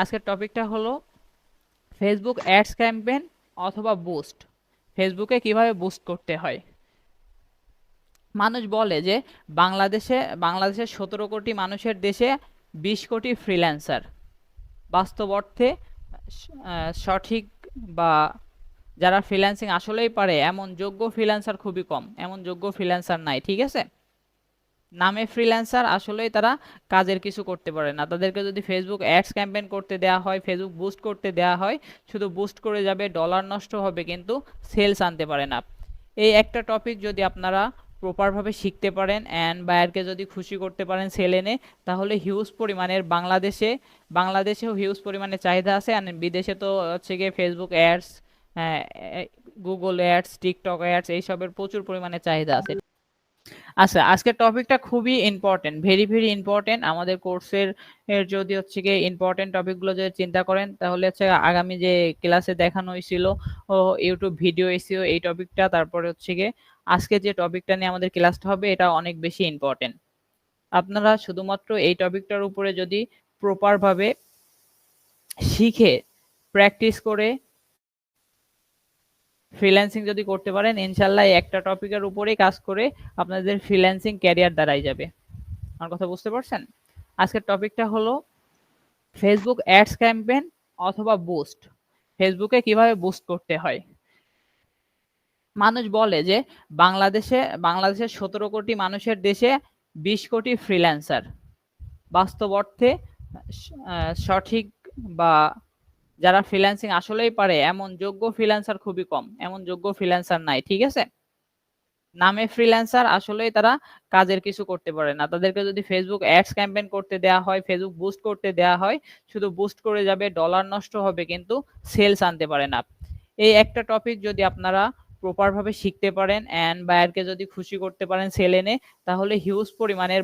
আজকের টপিকটা হলো ফেসবুক অ্যাডস ক্যাম্পেইন অথবা বুস্ট। ফেসবুকে কিভাবে বুস্ট করতে হয়। মানুষ বলে যে বাংলাদেশের 17 কোটি মানুষের দেশে 20 কোটি ফ্রিল্যান্সার। বাস্তব অর্থে সঠিক বা যারা ফ্রিল্যান্সিং আসলেই পারে এমন যোগ্য ফ্রিল্যান্সার খুবই কম, এমন যোগ্য ফ্রিল্যান্সার নাই, ঠিক আছে। নামে ফ্রিল্যান্সার, আসলেই তারা কাজের কিছু করতে পারে না। তাদেরকে যদি ফেসবুক অ্যাডস ক্যাম্পেইন করতে দেওয়া হয়, ফেসবুক বুস্ট করতে দেওয়া হয়, শুধু বুস্ট করে যাবে, ডলার নষ্ট হবে, কিন্তু সেলস আনতে পারে না। এই একটা টপিক যদি আপনারা প্রপারভাবে শিখতে পারেন অ্যান্ড বায়ারকে যদি খুশি করতে পারেন সেল এনে, তাহলে হিউজ পরিমাণের বাংলাদেশেও হিউজ পরিমাণে চাহিদা আছে। অ্যান্ড বিদেশে তো হচ্ছে গিয়ে Facebook ads, Google ads, TikTok ads এইসবের প্রচুর পরিমাণে চাহিদা আছে। আচ্ছা, আজকের টপিকটা খুবই ইম্পর্টেন্ট, ভেরি ভেরি ইম্পর্টেন্ট আমাদের কোর্সের। যদি হচ্ছে গিয়ে ইম্পর্টেন্ট টপিকগুলো যদি চিন্তা করেন, তাহলে হচ্ছে আগামী যে ক্লাসে দেখানো হয়েছিল ও ইউটিউব ভিডিও এসিও, এই টপিকটা, তারপরে হচ্ছে গিয়ে আজকে যে টপিকটা নিয়ে আমাদের ক্লাসটা হবে, এটা অনেক বেশি ইম্পর্টেন্ট। আপনারা শুধুমাত্র এই টপিকটার উপরে যদি প্রপারভাবে শিখে প্র্যাকটিস করে ফ্রিল্যান্সিং যদি করতে পারেন, ইনশাল্লাহ একটা টপিকের উপরেই কাজ করে আপনাদের ফ্রিল্যান্সিং ক্যারিয়ার দাঁড়াই যাবে। আমার কথা বুঝতে পারছেন? আজকের টপিকটা হলো ফেসবুক অ্যাডস ক্যাম্পেইন অথবা বুস্ট। ফেসবুকে কিভাবে বুস্ট করতে হয়। মানুষ বলে যে বাংলাদেশের 17 কোটি মানুষের দেশে 20 কোটি ফ্রিল্যান্সার। বাস্তব অর্থে সঠিক বা যারা ফ্রিল্যান্সিং আসলেই পারে এমন যোগ্য ফ্রিল্যান্সার খুবই কম, এমন যোগ্য ফ্রিল্যান্সার নাই, ঠিক আছে। নামে ফ্রিল্যান্সার, আসলেই তারা কাজের কিছু করতে পারে না। তাদেরকে যদি ফেসবুক অ্যাডস ক্যাম্পেইন করতে দেওয়া হয়, ফেসবুক বুস্ট করতে দেওয়া হয়, শুধু বুস্ট করে যাবে, ডলার নষ্ট হবে, কিন্তু সেলস আনতে পারে না। এই একটা টপিক যদি আপনারা প্রপারভাবে শিখতে পারেন অ্যান্ড বায়ারকে যদি খুশি করতে পারেন সেল এনে, তাহলে হিউজ পরিমাণের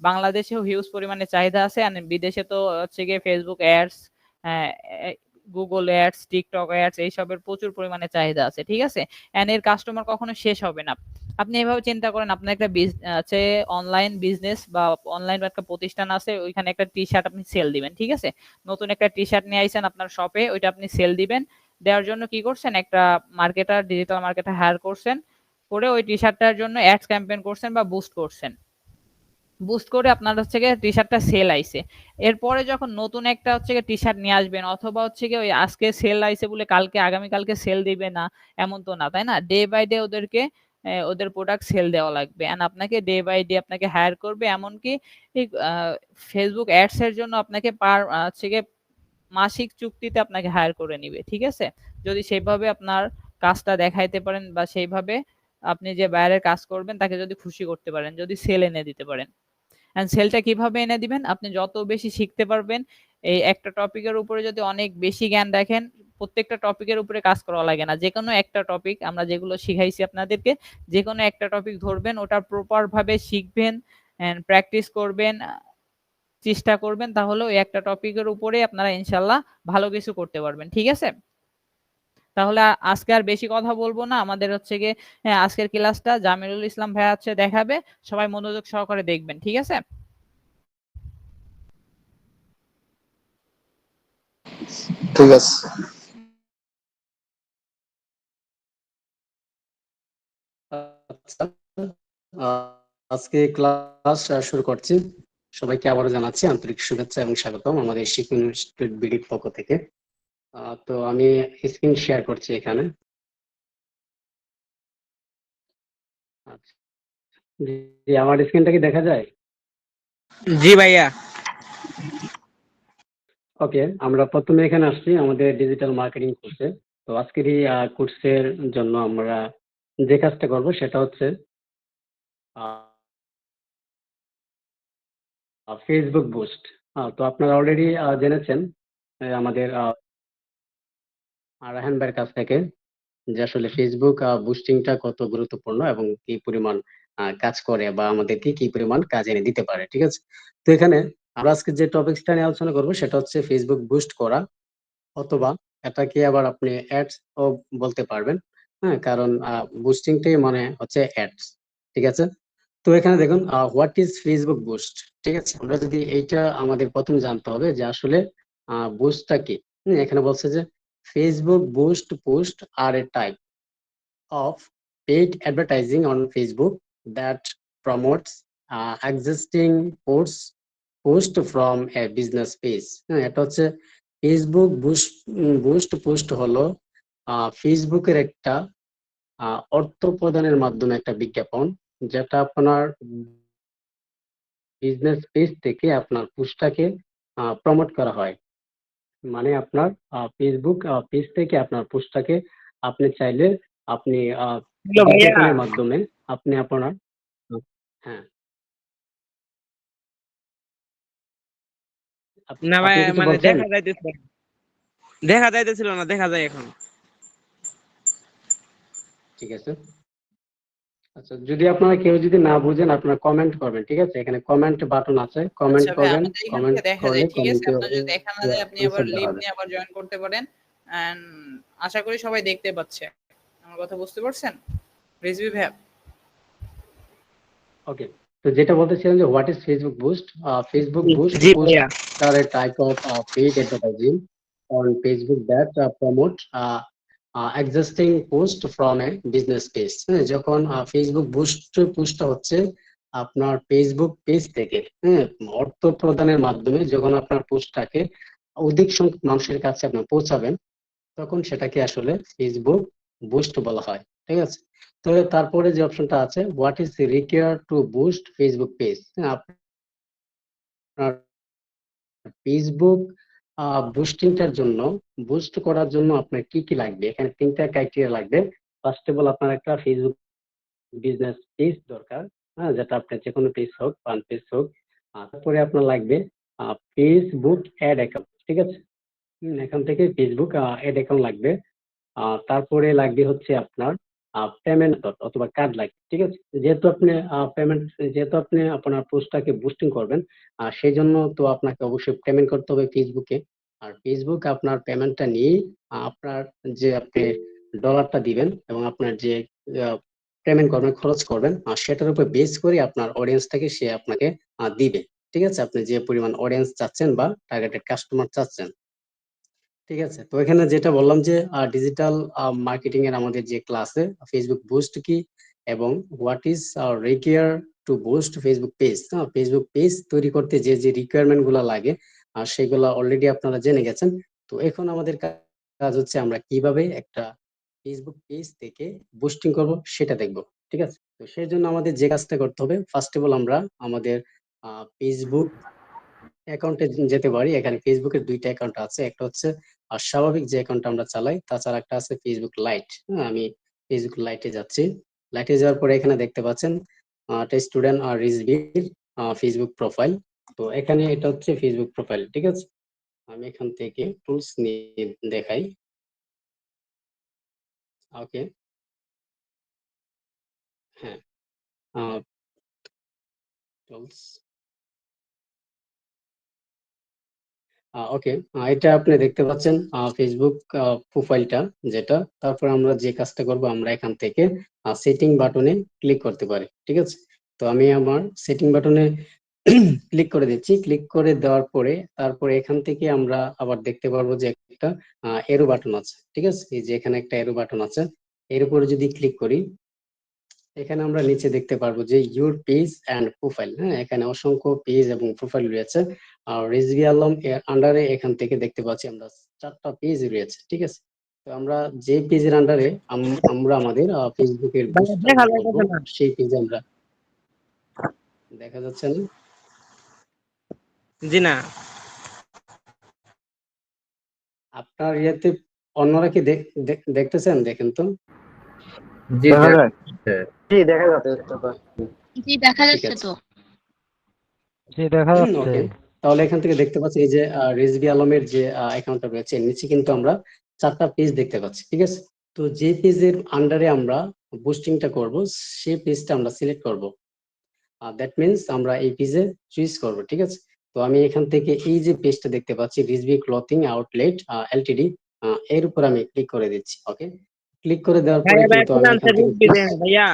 বাংলাদেশেও হিউজ পরিমাণে চাহিদা আছে। অ্যান্ড বিদেশে তো হচ্ছে গিয়ে Facebook ads, Google ads, TikTok ads এইসবের প্রচুর পরিমাণে চাহিদা আছে, ঠিক আছে। অ্যান্ড এর কাস্টমার কখনো শেষ হবে না। আপনি এভাবে চিন্তা করেন, আপনার একটা আছে অনলাইন বিজনেস বা অনলাইন একটা প্রতিষ্ঠান আছে, ওইখানে একটা টি শার্ট আপনি সেল দিবেন, ঠিক আছে। নতুন একটা টি শার্ট নিয়ে আইছেন আপনার শপে, ওইটা আপনি সেল দিবেন। দেওয়ার জন্য কি করছেন, একটা ডিজিটাল মার্কেটার হায়ার করছেন, করে ওই টি শার্টটার জন্য অ্যাডস ক্যাম্পেইন করছেন বা বুস্ট করছেন। বুস্ট করে আপনার হচ্ছে গিয়ে টি শার্টটা সেল আইছে। এরপরে যখন নতুন একটা হচ্ছে গিয়ে টি শার্ট নিয়ে আসবেন, অথবা হচ্ছে গিয়ে ওই আজকে সেল আইছে বলে আগামীকালকে সেল দিবে না, এমন তো না, তাই না। ডে বাই ডে ওদেরকে ওদের প্রোডাক্ট সেল দেওয়া লাগবে, অ্যান্ড আপনাকে ডে বাই ডে আপনাকে হায়ার করবে। এমনকি ফেসবুক অ্যাডস এর জন্য আপনাকে হচ্ছে গিয়ে মাসিক চুক্তিতে আপনাকে হায়ার করে নিবে, ঠিক আছে। যদি সেইভাবে আপনার কাজটা দেখাইতে পারেন বা সেইভাবে আপনি যে বায়ারের কাজ করবেন তাকে যদি খুশি করতে পারেন, যদি সেল এনে দিতে পারেন। অ্যান্ড সেলটা কিভাবে এনে দিবেন, আপনি যত বেশি শিখতে পারবেন, এই একটা টপিকের উপরে যদি অনেক বেশি জ্ঞান রাখেন, প্রত্যেকটা টপিকের উপরে কাজ করা লাগে না, যে কোনো একটা টপিক আমরা যেগুলো শিখাইছি আপনাদেরকে, যে কোনো একটা টপিক ধরবেন, ওটা প্রপার ভাবে শিখবেন এন্ড প্র্যাকটিস করবেন, চেষ্টা করবেন, তাহলে ওই একটা টপিকের উপরে আপনারা ইনশাল্লাহ ভালো কিছু করতে পারবেন, ঠিক আছে। তাহলে আজকে আর বেশি কথা বলবো না, আমাদের হচ্ছে গিয়ে আজকের ক্লাসটা জামিরুল ইসলাম ভাইয়া হচ্ছে দেখাবে, সবাই মনোযোগ সহকারে দেখবেন, ঠিক আছে। ঠিক আছে। আচ্ছা, আজকে ক্লাস শুরু করছি। সবাইকে আবারও জানাচ্ছি আন্তরিক শুভেচ্ছা এবং স্বাগতম আমাদের শিক্ষা ইনস্টিটিউট বিডির পক্ষ থেকে। তো আমি স্ক্রিন শেয়ার করছি এখানে। আচ্ছা, জি, আমার স্ক্রিনটা কি দেখা যায়? জি ভাইয়া। ওকে, আমরা প্রথমে এখানে আসছি আমাদের ডিজিটাল মার্কেটিং কোর্সে। তো আজকের এই কোর্সের জন্য আমরা যে কাজটা করব সেটা হচ্ছে ফেসবুক বুস্ট। তো আপনারা অলরেডি জেনেছেন আমাদের রায়হান ভাইয়ের কাছ থেকে যে আসলে ফেসবুক বুস্টিংটা কত গুরুত্বপূর্ণ এবং কি পরিমাণ কাজ করে বা আমাদেরকে কি পরিমাণ কাজ এনে দিতে পারে, ঠিক আছে। তো এখানে আমরা আজকে যে টপিকসটা নিয়ে আলোচনা করবো সেটা হচ্ছে ফেসবুক বুস্ট করা, অথবা এটাকে আবার আপনি অ্যাডস ও বলতে পারবেন। হ্যাঁ, কারণ বুস্টিংটাই মানে হচ্ছে অ্যাডস, ঠিক আছে। তো এখানে দেখুন হোয়াট ইজ ফেসবুক বুস্ট, ঠিক আছে। আমরা যদি এইটা আমাদের প্রথম জানতে হবে যে আসলে বুস্টটা কি? এখানে বলছে যে Facebook boost post are a type of paid advertising on Facebook that promotes existing post from a business page। হ্যাঁ, এটা হচ্ছে ফেসবুক বুস্ট পোস্ট হলো ফেসবুকের একটা অর্থ প্রদানের মাধ্যমে একটা বিজ্ঞাপন, যেটা আপনার বিজনেস পেজ থেকে আপনার পোস্টটাকে প্রমোট করা হয়। মানে আপনার ফেসবুক পেজ থেকে আপনার পোস্টটাকে আপনি চাইলে আপনি হ্যালো ভাইয়া। বিজ্ঞাপনের মাধ্যমে আপনি আপনার হ্যাঁ না ভাই, আপনি কিছু মানে বলছেন? দেখা যাইতেছিল না, দেখা যায় এখন। ঠিক আছে, আচ্ছা, যদি আপনারা কেউ যদি না বুঝেন আপনারা কমেন্ট করবেন, ঠিক আছে? এখানে কমেন্ট বাটন আছে, কমেন্ট আচ্ছা ভাই, করবেন, আমাদের এখান কমেন্ট থেকে দেখা করলে যায়, ঠিক আছে? কমেন্টে আপনার যদি দেখা না যায়, আপনি আবার আনসার দেওয়া লিভ হবে। নিয়ে আবার জয়েন করতে পারেন। এন্ড আশা করি সবাই দেখতে পাচ্ছে। আমার কথা বুঝতে পারছেন রিজভি ভাই? ওকে, তো যেটা বলতেছিলাম যে what is Facebook boost? Facebook boost G post ভাইয়া। are a type of paid advertising on Facebook that promote existing post from a business page। হ্যাঁ, যখন ফেসবুক পোস্টটা হচ্ছে আপনার ফেসবুক পেজ থেকে, হ্যাঁ, অর্থ প্রদানের মাধ্যমে যখন আপনার পোস্টটাকে অধিক সংখ্যক মানুষের কাছে আপনি পৌঁছাবেন, তখন সেটাকে আসলে ফেসবুক বুস্ট বলা হয়, ঠিক আছে? তো তারপরে যে অপশনটা আছে, what is required to boost Facebook page? আপনার ফেসবুক বুস্টিংটার জন্য, বুস্ট করার জন্য আপনার কি কি লাগবে? এখানে তিনটা ক্রাইটেরিয়া লাগবে। ফার্স্ট অফ অল আপনার একটা ফেসবুক বিজনেস পেজ দরকার, হ্যাঁ, যেটা আপনার যে কোনো পেজ হোক, ফান পেজ হোক। তারপরে আপনার লাগবে ফেসবুক অ্যাড অ্যাকাউন্ট, ঠিক আছে? এখান থেকে ফেসবুক অ্যাড অ্যাকাউন্ট লাগবে। তারপরে লাগবে হচ্ছে আপনার পেমেন্ট অথবা কার্ড লাগবে, ঠিক আছে? যেহেতু আপনি আপনার পোস্টটাকে বুস্টিং করবেন, সেই জন্য তো আপনাকে অবশ্যই পেমেন্ট করতে হবে ফেসবুকে। আর ফেসবুক আপনার পেমেন্টটা নিয়ে আপনার যে আপনি ডলারটা দিবেন এবং আপনার যে পেমেন্ট করবেন, খরচ করবেন, সেটার উপর বেস করে আপনার অডিয়েন্সটাকে সে আপনাকে দিবে, ঠিক আছে? আপনি যে পরিমাণ অডিয়েন্স চাচ্ছেন বা টার্গেটেড কাস্টমার চাচ্ছেন, ঠিক আছে? তো এখানে যেটা বললাম যে ডিজিটাল মার্কেটিং এর আমাদের যে ক্লাসে ফেসবুক বুস্ট কি এবং what is require to boost Facebook page. Facebook page তৈরি করতে যে যে রিকোয়ারমেন্ট গুলা লাগে সেগুলা অলরেডি আপনারা জেনে গেছেন। তো এখন আমাদের কাজ হচ্ছে আমরা কিভাবে একটা ফেসবুক পেজ থেকে বুস্টিং করব সেটা দেখব, ঠিক আছে? তো সেই জন্য আমাদের যে কাজটা করতে হবে, ফার্স্ট অফ অল আমরা আমাদের ফেসবুক অ্যাকাউন্টে যেতে পারি। এখানে ফেসবুকের দুইটা অ্যাকাউন্ট আছে, একটা হচ্ছে স্বাভাবিক যে অ্যাকাউন্টটা আমরা চালাই, তাছাড়া একটা আছে ফেসবুক লাইট। আমি ফেসবুক লাইটে যাচ্ছি। লাইটে যাওয়ার পরে এখানে দেখতে পাচ্ছেন স্টুডেন্ট আর রিজভির ফেসবুক প্রোফাইল। তো এখানে এটা হচ্ছে ফেসবুক প্রোফাইল, ঠিক আছে? আমি এখান থেকে টুলস নিয়ে দেখাই। ওকে, হ্যাঁ, টুলস, ওকে, এটা আপনি দেখতে পাচ্ছেন ফেসবুক প্রোফাইলটা যেটা। তারপর আমরা যে কাজটা করব, আমরা এখান থেকে সেটিং বাটনে ক্লিক করতে পারি, ঠিক আছে? তো আমি আমার সেটিং বাটনে ক্লিক করে দিচ্ছি। ক্লিক করে দেওয়ার পরে তারপরে এখান থেকে আমরা আবার দেখতে পারবো যে একটা এরো বাটন আছে, ঠিক আছে? এই যে এখানে একটা এরো বাটন আছে, এর উপরে যদি ক্লিক করি, এখানে আমরা নিচে দেখতে পারবো যে ইউর পেজ অ্যান্ড প্রোফাইল। হ্যাঁ, এখানে অসংখ্য পেজ এবং প্রোফাইল রয়েছে। আর রিজভি আলম এর আন্ডারে এখান থেকে দেখতে পাচ্ছি আমরা 4টা পেজ রয়েছে, ঠিক আছে? তো আমরা যে পেজের আন্ডারে আমরা আমাদের ফেসবুকের ভাইয়া বুস্টটা দেখা আমরা করব, যাইতেছে না। সেই পেজে আমরা দেখা যাচ্ছে না। জি না। আপনার ইয়েতে অন্যরা কি দেখতেছেন? দেখেন তো। জি দেখা দেখ- যায়? জি দেখা যাচ্ছে তো। জি দেখা ঠিক যাচ্ছে আছে, তো। জি দেখা যাচ্ছে। ওকে, তাহলে এখান থেকে দেখতে পাচ্ছি এই যে রিজভি আলমের যে অ্যাকাউন্টটা রয়েছে, এর নিচে কিন্তু আমরা 4টা পেজ দেখতে পাচ্ছি, ঠিক আছে? তো যে পেজের আন্ডারে আমরা বুস্টিংটা করব, সেই পেজটা আমরা সিলেক্ট করব। দ্যাট মিন্স আমরা এই পেজে চুজ করব, ঠিক আছে? তো আমি এখান থেকে এই যে পেজটা দেখতে পাচ্ছি, রিজভি ক্লথিং আউটলেট এলটিডি, এর উপর আমি ক্লিক করে দিচ্ছি। ওকে, ক্লিক করে দেওয়ার পরে ভাইয়া ভাই কিন্তু আমি এখান ফ্রিল্যান্সার থেকে দিবেন ভাইয়া।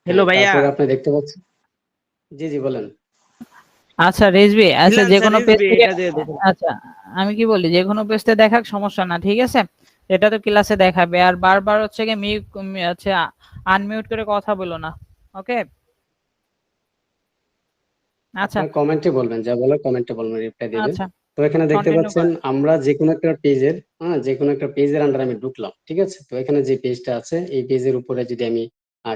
হ্যালো হ্যাঁ, ভাইয়া। তারপরে আপনি দেখতে পাচ্ছেন। জি জি, বলেন। আচ্ছা রিজভি, আচ্ছা যে ফ্রিল্যান্সার কোনো পেজ রিজবি থেকে, এটা দিয়ে দেখুন। আচ্ছা আমি কি বলি, যে কোনো পেজতে দেখাক, সমস্যা না, ঠিক আছে? এটা তো ক্লাসে দেখাবে, আর বারবার হচ্ছে কি হচ্ছে আনমিউট করে কথা বলো না, ওকে? আচ্ছা আপনার কমেন্টে বলবেন, যা বলার কমেন্টে বলবেন, রিপ্লাই দিবে। আচ্ছা, তো এখানে দেখতে কন্টিনিউ পাচ্ছেন করেন। আমরা যে কোনো একটা পেজের, যে কোনো একটা পেজের আন্ডারে আমি ঢুকলাম, ঠিক আছে? তো এখানে যে পেজটা আছে এই পেজের উপরে যদি আমি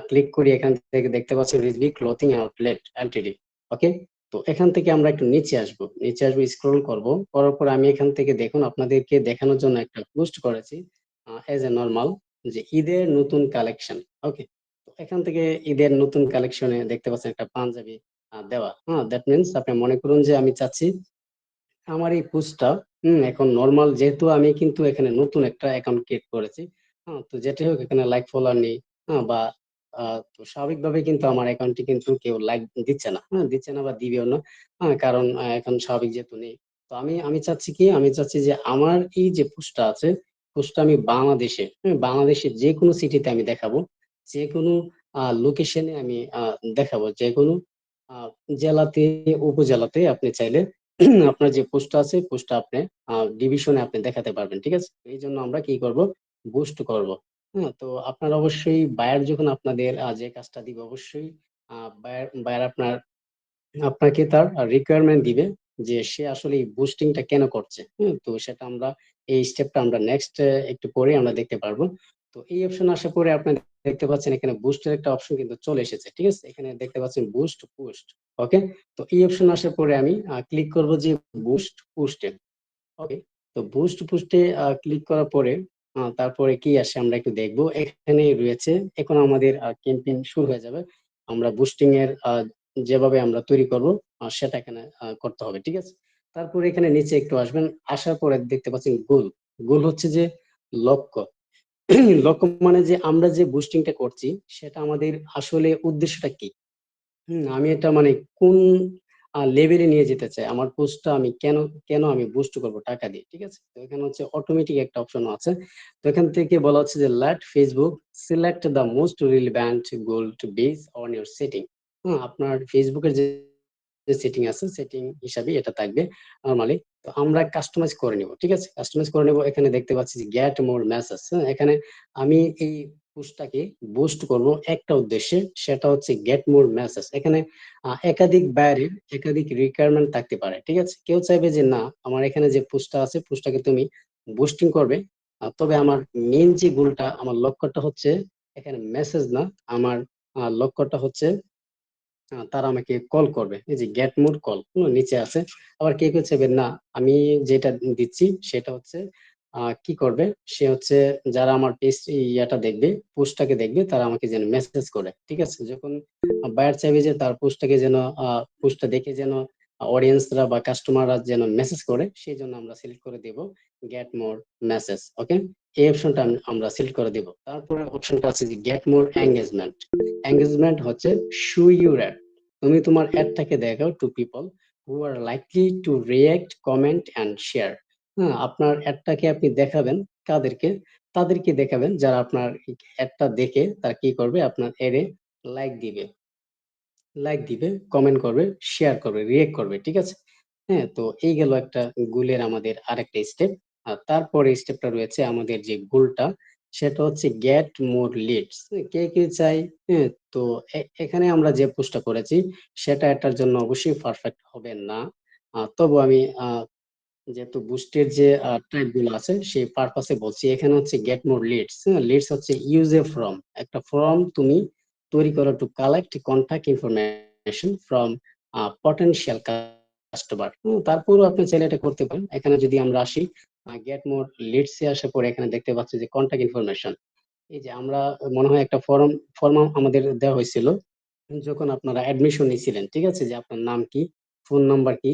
ক্লিক করি, এখান থেকে দেখতে পাচ্ছি রিজভি ক্লথিং আউটলেট এলটিডি। ওকে, তো এখান থেকে আমরা একটু নিচে আসবো, স্ক্রল করব, করার পর আমি এখান থেকে দেখুন আপনাদেরকে দেখানোর জন্য একটা পোস্ট করেছি এজ এ নর্মাল, যে ঈদের নতুন কালেকশন। ওকে, তো এখান থেকে ঈদের নতুন কালেকশনে দেখতে পাচ্ছেন একটা পাঞ্জাবি দেওয়া। দ্যাট মিনস আপনি মনে করুন যে আমি চাচ্ছি আমার এই পোস্টটা এখন নরমাল, যেহেতু আমি কিন্তু এখানে নতুন একটা অ্যাকাউন্ট ক্রিয়েট করেছি। তো যেটাই হোক এখানে লাইক ফলোয়ার নেই, বা তো স্বাভাবিকভাবে কিন্তু আমার অ্যাকাউন্টটি কিন্তু কেউ লাইক দিচ্ছে না, দিচ্ছে না বা দিবেও না, কারণ এখন স্বাভাবিক যেহেতু নেই। তো আমি চাচ্ছি কি, আমি চাচ্ছি যে আমার এই যে পোস্টটা আছে, পোস্টটা আমি বাংলাদেশে, বাংলাদেশের যে কোনো সিটিতে আমি দেখাবো, যে কোনো লোকেশনে আমি দেখাবো, যে কোনো আহ জেলাতে, উপজেলাতে আপনি চাইলে আপনার যে পোস্টটা আছে পোস্টটা আপনি ডিভিশনে আপনি দেখাতে পারবেন, ঠিক আছে? এই জন্য আমরা কি করব, বুস্ট করব। তো আপনার অবশ্যই বায়ার যখন আপনাদের যে কাজটা দিবে, অবশ্যই বায়ার আপনাকে তার রিকোয়ারমেন্ট দিবে যে সে আসলে এই বুস্টিংটা কেন করছে। তো সেটা আমরা, এই স্টেপটা আমরা নেক্সট একটু পরে আমরা দেখতে পারবো। তো এই অপশন আসার পরে আপনি দেখতে পাচ্ছেন এখানে বুস্টের একটা অপশন কিন্তু চলে এসেছে, ঠিক আছে? এখানে দেখতে পাচ্ছেন বুস্ট পোস্ট। ওকে, তো এই অপশন আসার পরে আমি ক্লিক করব যে বুস্ট পোস্টে। ওকে, তো বুস্ট পোস্টে ক্লিক করার পরে তারপরে কি আসে আমরা একটু দেখবো। এখানে রয়েছে, এখন আমাদের ক্যাম্পেইন শুরু হয়ে যাবে। আমরা বুস্টিং এর যেভাবে আমরা তৈরি করব সেটা এখানে করতে হবে, ঠিক আছে? তারপরে এখানে নিচে একটু আসবেন, আসার পরে দেখতে পাচ্ছেন গোল। গোল হচ্ছে যে লক্ষ্য। লক্ষ্য মানে যে আমরা যে বুস্টিংটা করছি সেটা আমাদের আসলে উদ্দেশ্যটা কি। আমি এটা মানে কোন লেভেলে নিয়ে যেতে চাই, আমার পোস্টটা আমি কেন কেন আমি বুস্ট করব টাকা দিয়ে, ঠিক আছে? তো এখানে হচ্ছে অটোমেটিক একটা অপশন আছে। তো এখান থেকে বলা হচ্ছে যে let Facebook select the most relevant goal to base on your setting. আপনার ফেসবুকের যে সেটিং আছে, সেটিং হিসাবে এটা থাকবে নরমালি। তো আমরা কাস্টমাইজ করে নিব, ঠিক আছে? কাস্টমাইজ করে নিব। এখানে দেখতে পাচ্ছি যে গেট মোর মেসেজ। এখানে আমি এই পোস্টটাকে বুস্ট করব একটা উদ্দেশ্যে, সেটা হচ্ছে গেট মোর মেসেজ। এখানে একাধিক বায়ারের একাধিক রিকোয়ারমেন্ট থাকতে পারে, ঠিক আছে? কেউ চাইবে যে না, আমার এখানে যে পোস্টটা আছে পোস্টটাকে তুমি বুস্টিং করবে, তবে আমার মেইন যে গোলটা, আমার লক্ষ্যটা হচ্ছে এখানে মেসেজ না, আমার লক্ষ্যটা হচ্ছে তারা আমাকে কল করবে, এই যে গেট মোর কল নিচে আছে। আবার কে কেউ চাইবে না, আমি যেটা দিচ্ছি সেটা হচ্ছে কি করবে, সে হচ্ছে যারা আমার পেজ ইয়াটা দেখবে, পোস্টটাকে দেখবে, তারা আমাকে যেন মেসেজ করে, ঠিক আছে? যখন বায়ার চাইবে যে তার পোস্টটাকে যেন, পোস্টটা দেখে যেন অডিয়েন্সরা বা কাস্টমাররা যেন মেসেজ করে, সেই জন্য আমরা সিলেক্ট করে দেব গেট মোর মেসেজ। ওকে, এই অপশনটা আমরা সিলেক্ট করে দেব। তারপরে অপশনটা আছে যে গেট মোর এঙ্গেজমেন্ট। এঙ্গেজমেন্ট হচ্ছে শো ইউর অ্যাড, তুমি তোমার অ্যাডটাকে দেখাও to people who are likely to react, comment and share. আপনার অ্যাডটাকে আপনি দেখাবেন কাদেরকে? তাদেরকে দেখাবেন যারা আপনার অ্যাডটা দেখে তারা কি করবে, আপনার অ্যাডে লাইক দিবে, কমেন্ট করবে, শেয়ার করবে, রিয়েক্ট করবে, ঠিক আছে? তো এই গেল একটা গোলের আমাদের আরেকটা স্টেপ। আর তারপরে স্টেপটা রয়েছে আমাদের যে গোলটা, সেটা হচ্ছে গেট মোর লিডস। কে কে চাই? তো এখানে আমরা যে পোস্টটা করেছি সেটা এটার জন্য অবশ্যই পারফেক্ট হবে না। তবু আমি যেহেতু বুস্টের যে টাইপ গুলো আছে সেই পারপাসে বলছি, এখানে হচ্ছে গেট মোর লিডস। লিডস হচ্ছে ইউজ এ ফর্ম, একটা ফর্ম তুমি তৈরি করো to collect contact information from potential customer. তারপরও আপনি চাইলে এটা করতে পারেন। এখানে যদি আমরা আসি গেট মোর লিডস এ আসার পরে এখানে দেখতে পাচ্ছি যে কন্টাক্ট ইনফরমেশন। এই যে আমরা মনে হয় একটা ফর্ম আমাদের দেওয়া হয়েছিল যখন আপনারা অ্যাডমিশন নিয়েছিলেন, ঠিক আছে? যে আপনার নাম কি, ফোন নাম্বার কি,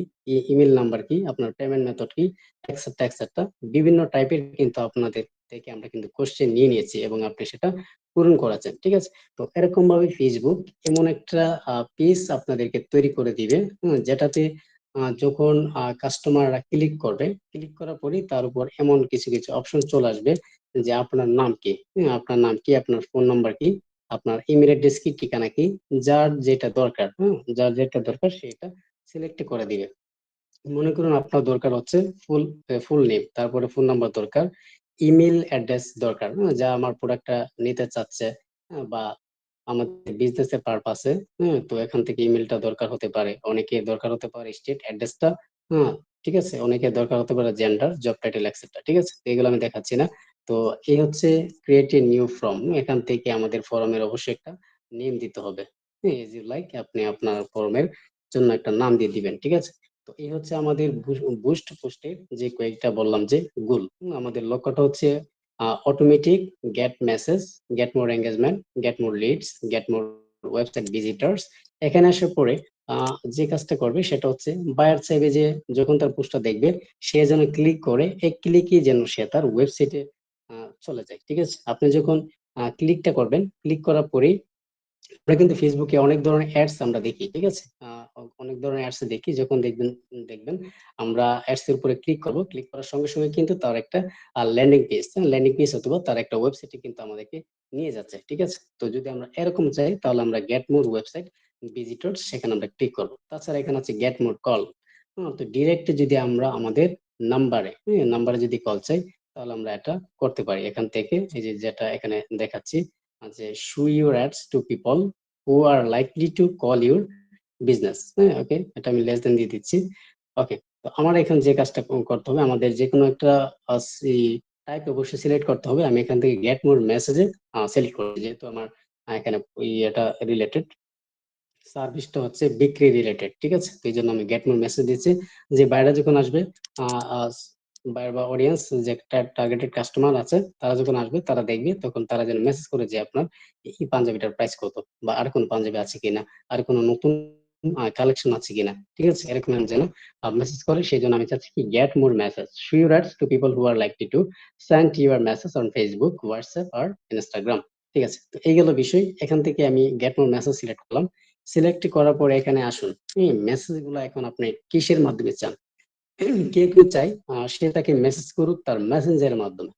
ইমেল নাম্বার কি, আপনার পেমেন্ট মেথড কি, এক্সেট্রা এক্সেট্রা, বিভিন্ন টাইপের কিন্তু আপনাদের থেকে আমরা কিন্তু কোশ্চেন নিয়ে নিয়েছি এবং আপনি সেটা পূরণ করেছেন, ঠিক আছে? তো এরকম ভাবে ফেসবুক এমন একটা পেজ আপনাদেরকে তৈরি করে দিবে, যেটাতে যখন কাস্টমাররা ক্লিক করবে, ক্লিক করার পরে তার উপর এমন কিছু কিছু অপশন চলে আসবে যে আপনার নাম কি, আপনার নাম কি, আপনার ফোন নাম্বার কি, আপনার ইমেল অ্যাড্রেস কি, ঠিকানা কি, যার যেটা দরকার, যার যেটা দরকার সেটা সিলেক্ট করে দিবে। মনে করুন আপনার দরকার হচ্ছে ফুল নেম, তারপরে ফোন নাম্বার দরকার, ইমেল অ্যাড্রেস দরকার, যা আমার প্রোডাক্টটা নিতে চাচ্ছে, বা আমাদের বিজনেসের পারপাসে। তো এখান থেকে ইমেলটা দরকার হতে পারে, অনেকের দরকার হতে পারে স্টেট অ্যাড্রেসটা। হ্যাঁ, ঠিক আছে, অনেকের দরকার হতে পারে জেন্ডার, জব টাইটেল এক্সেট্রা। ঠিক আছে, তো এগুলো আমি দেখাচ্ছি না। তো এই হচ্ছে ক্রিয়েট এ নিউ ফর্ম। এখান থেকে আমাদের ফর্মের অবশ্যই একটা নেম দিতে হবে। এজ ইউ লাইক, আপনি আপনার ফর্মের জন্য একটা নাম দিয়ে দিবেন। ঠিক আছে, তো এই হচ্ছে আমাদের বুস্ট পোস্টের যে কয়েকটা বললাম যে গোল। আমাদের লক্ষ্যটা হচ্ছে automatic get message, get more engagement, get more leads, get more website visitors. এখানে আসার পরে যে কাজটা করবে সেটা হচ্ছে বায়ার চাইবে যে যখন তার পোস্টটা দেখবে সে যেন ক্লিক করে, এক ক্লিকই যেন সে তার ওয়েবসাইটে চলে যায়। ঠিক আছে, আপনি যখন ক্লিকটা করবেন, ক্লিক করার পরেই আমরা কিন্তু ফেসবুকে অনেক ধরনের অ্যাডস আমরা দেখি। ঠিক আছে, অনেক ধরনের অ্যাডস দেখি, যখন দেখবেন আমরা অ্যাডস এর উপরে ক্লিক করব, ক্লিক করার সঙ্গে সঙ্গে কিন্তু তার একটা ল্যান্ডিং পেজ অথবা তার একটা ওয়েবসাইটে কিন্তু আমাদেরকে নিয়ে যাচ্ছে। ঠিক আছে, তো যদি আমরা এরকম চাই তাহলে আমরা গেট মোর ওয়েবসাইট ভিজিটর্স, সেখানে আমরা ক্লিক করব। তাছাড়া এখানে আছে গেট মোর কল। তো ডিরেক্ট যদি আমরা আমাদের নাম্বারে যদি কল চাই, তাহলে আমরা এটা করতে পারি এখান থেকে। এই যে যেটা এখানে দেখাচ্ছি, যে show your ads to people who are likely to call your business. হ্যাঁ, ওকে, এটা আমি লেস দেন দিয়ে দিচ্ছি। ওকে, তো আমার এখানে যে কাজটা করতে হবে, আমাদের যে কোনো একটা টাইপ অবশ্যই সিলেক্ট করতে হবে। আমি এখান থেকে গেট মোর মেসেজে সিলেক্ট করছি, যেহেতু আমার এখানে এটা রিলেটেড, সার্ভিসটা হচ্ছে বিক্রি রিলেটেড। ঠিক আছে, তো এই জন্য আমি গেট মোর মেসেজ দিচ্ছি, যে বাইরে যখন আসবে, বাইরে বা অডিয়েন্স যে টার্গেটেড কাস্টমার আছে, তারা যখন আসবে তারা দেখবে, তখন তারা যেন মেসেজ করে যে আপনার এই পাঞ্জাবিটার প্রাইস কত, বা আর কোনো পাঞ্জাবি আছে কিনা, আর কোনো নতুন কালেকশন আছে কিনা। ঠিক আছে, এরকম যেন মেসেজ করে। সেই জন্য আমি চাচ্ছি কি get more message, show your ads to people who are likely to send your message on Facebook, WhatsApp আর ইনস্টাগ্রাম। ঠিক আছে, তো এই গেল বিষয়। এখান থেকে আমি গেট মোর মেসেজ সিলেক্ট করলাম। সিলেক্ট করার পরে এখানে আসুন, এই মেসেজ গুলো এখন আপনি কিসের মাধ্যমে চান। কেউ কেউ চাই সে তাকে মেসেজ করুক তার মেসেঞ্জারের মাধ্যমে।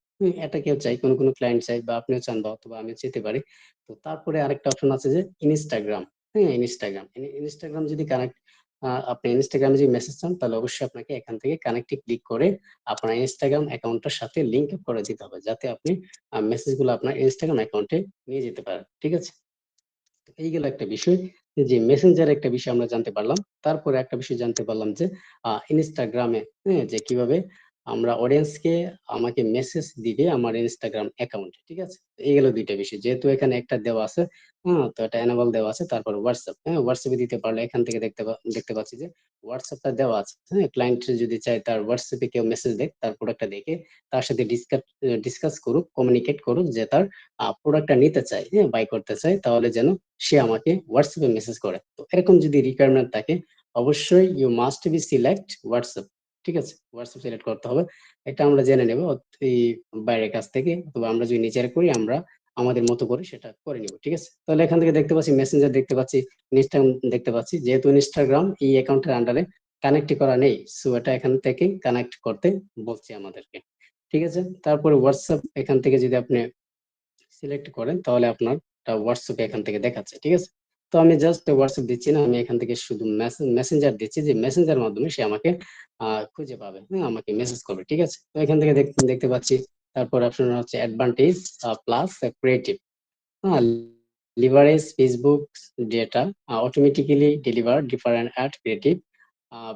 এটা কেউ চাই, কোন কোন ক্লায়েন্ট চাই, বা আপনিও চান, বা অথবা আমিও চেতে পারি। তো তারপরে আরেকটা অপশন আছে যে ইনস্টাগ্রাম। হ্যাঁ, ইনস্টাগ্রাম যদি কানেক্ট, আপনি ইনস্টাগ্রামে যদি মেসেজ চান, তাহলে অবশ্যই আপনাকে এখান থেকে কানেক্টে ক্লিক করে আপনার ইনস্টাগ্রাম অ্যাকাউন্টটার সাথে লিংক আপ করে দিতে হবে, যাতে আপনি মেসেজ গুলো আপনার ইনস্টাগ্রাম অ্যাকাউন্টে নিয়ে যেতে পারেন। ঠিক আছে, এই গেল একটা বিষয়, যে মেসেঞ্জার একটা বিষয় আমরা জানতে পারলাম। তারপরে একটা বিষয় জানতে পারলাম যে ইনস্টাগ্রামে, যে কিভাবে আমরা অডিয়েন্সকে আমাকে মেসেজ দিবে আমার ইনস্টাগ্রাম অ্যাকাউন্টে। ঠিক আছে, এই গেল দুইটা বিষয়, যেহেতু এখানে একটা দেওয়া আছে। তো এটা এনেবল দেওয়া আছে। তারপর হোয়াটসঅ্যাপ, হোয়াটসঅ্যাপে দিতে পারলে এখান থেকে দেখতে পাচ্ছি যে হোয়াটসঅ্যাপটা দেওয়া আছে। ক্লায়েন্ট যদি চায় তার হোয়াটসঅ্যাপে কেউ মেসেজ দেয়, তার প্রোডাক্টটা দেখে তার সাথে ডিসকাস করুক, কমিউনিকেট করুক, যে তার প্রোডাক্টটা নিতে চায়, বাই করতে চায়, তাহলে যেন সে আমাকে হোয়াটসঅ্যাপে মেসেজ করে। তো এরকম যদি রিকোয়ারমেন্ট থাকে, অবশ্যই you must be select WhatsApp. ঠিক আছে, হোয়াটসঅ্যাপ সিলেক্ট করতে হবে। এটা আমরা জেনে নেব এই বাইরের কাছ থেকে, অথবা আমরা যদি নিজেরা করি, আমরা আমাদের মতো করে সেটা করে নিব। ঠিক আছে, তাহলে এখান থেকে দেখতে পাচ্ছি মেসেঞ্জার দেখতে পাচ্ছি, ইনস্টাগ্রাম দেখতে পাচ্ছি। যেহেতু ইনস্টাগ্রাম এই অ্যাকাউন্টের আন্ডারে কানেক্ট করা নেই, সো এটা এখান থেকে কানেক্ট করতে বলছে আমাদেরকে। ঠিক আছে, তারপরে হোয়াটসঅ্যাপ এখান থেকে যদি আপনি সিলেক্ট করেন, তাহলে আপনার হোয়াটসঅ্যাপ এখান থেকে দেখাচ্ছে। ঠিক আছে, তো আমি জাস্ট হোয়াটসঅ্যাপ দিচ্ছি না, আমি এখান থেকে শুধু মেসেঞ্জার দিচ্ছি, যে মেসেঞ্জার মাধ্যমে সে আমাকে খুঁজে পাবে, আমাকে মেসেজ করবে। ঠিক আছে, তো এখান থেকে দেখতে পাচ্ছি। তারপর অপশন হচ্ছে অ্যাডভান্টেজ প্লাস ক্রিয়েটিভ। হ্যাঁ, leverage Facebook's data, automatically deliver different ad creative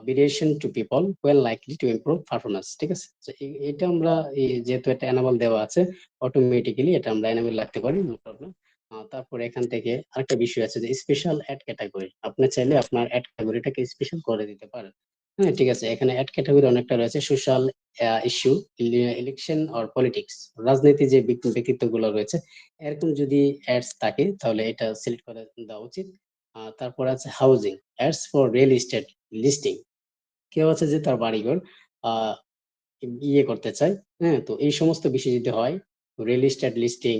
variation to people well likely to improve performance। ঠিক আছে, তো এটা আমরা যেহেতু এটা এনেবল দেওয়া আছে, অটোমেটিক্যালি এটা আমরা এনেবল রাখতে পারি, নো প্রবলেম। তারপরে এখান থেকে আরেকটা বিষয় আছে যে স্পেশাল অ্যাড ক্যাটাগরি। আপনি চাইলে আপনার অ্যাড ক্যাটাগরিটাকে স্পেশাল করে দিতে পারেন। হ্যাঁ, ঠিক আছে, এখানে অ্যাড ক্যাটাগরি অনেকটা রয়েছে, social issue, election or politics, রাজনীতি যে ব্যক্তিত্বগুলো রয়েছে, এরকম যদি অ্যাডস থাকে তাহলে এটা সিলেক্ট করে দেওয়া উচিত। তারপর আছে housing ads for real estate listing. কেউ আছে যে তার বাড়িঘর আহ করতে চায়। হ্যাঁ, তো এই সমস্ত বিষয় যদি হয়, real estate listing,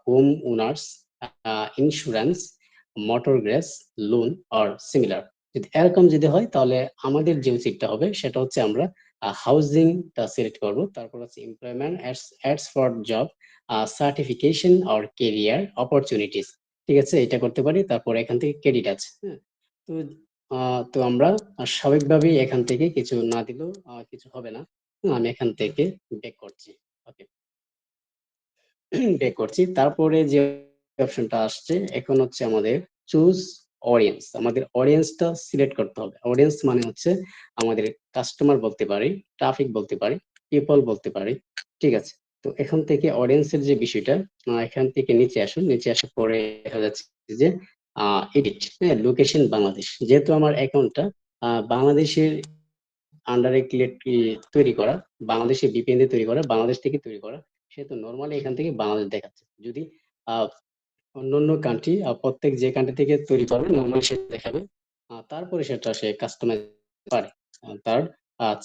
home owners, insurance, motor gas loan or similar, যদি এরকম যদি হয়, তাহলে আমাদের যে উচিতটা হবে সেটা হচ্ছে আমরা হাউজিংটা সিলেক্ট করব। তারপর হচ্ছে employment ads for job certification or career opportunities. ঠিক আছে, এটা করতে পারি। তারপর এখান থেকে ক্রেডিট আছে। হ্যাঁ, তো তো আমরা স্বাভাবিকভাবেই এখান থেকে কিছু না দিলেও কিছু হবে না। আমি এখান থেকে ব্যাক করছি। ওকে, ব্যাক করছি। তারপরে যে অপশনটা আসছে এখন হচ্ছে আমাদের চুজ অডিয়েন্স। আমাদের অডিয়েন্সটা সিলেক্ট করতে হবে। অডিয়েন্স মানে হচ্ছে আমাদের কাস্টমার বলতে পারি, ট্রাফিক বলতে পারি, পিপল বলতে পারি। ঠিক আছে, তো এখান থেকে অডিয়েন্সের যে বিষয়টা, এখান থেকে নিচে আসুন। নিচে আসার পরে দেখা যাচ্ছে যে এডিট, হ্যাঁ, লোকেশন বাংলাদেশ। যেহেতু আমার অ্যাকাউন্টটা বাংলাদেশের আন্ডারে তৈরি করা, বাংলাদেশে VPN দিয়ে তৈরি করা, বাংলাদেশ থেকে তৈরি করা, সেহেতু নর্মালি এখান থেকে বাংলাদেশ দেখাচ্ছে। যদি আহ অন্যান্য কান্ট্রি, প্রত্যেক যে কান্ট্রি থেকে তৈরি করবে নর্মালি সেটা দেখাবে। তারপরে সেটা সে কাস্টমাইজ পারে তার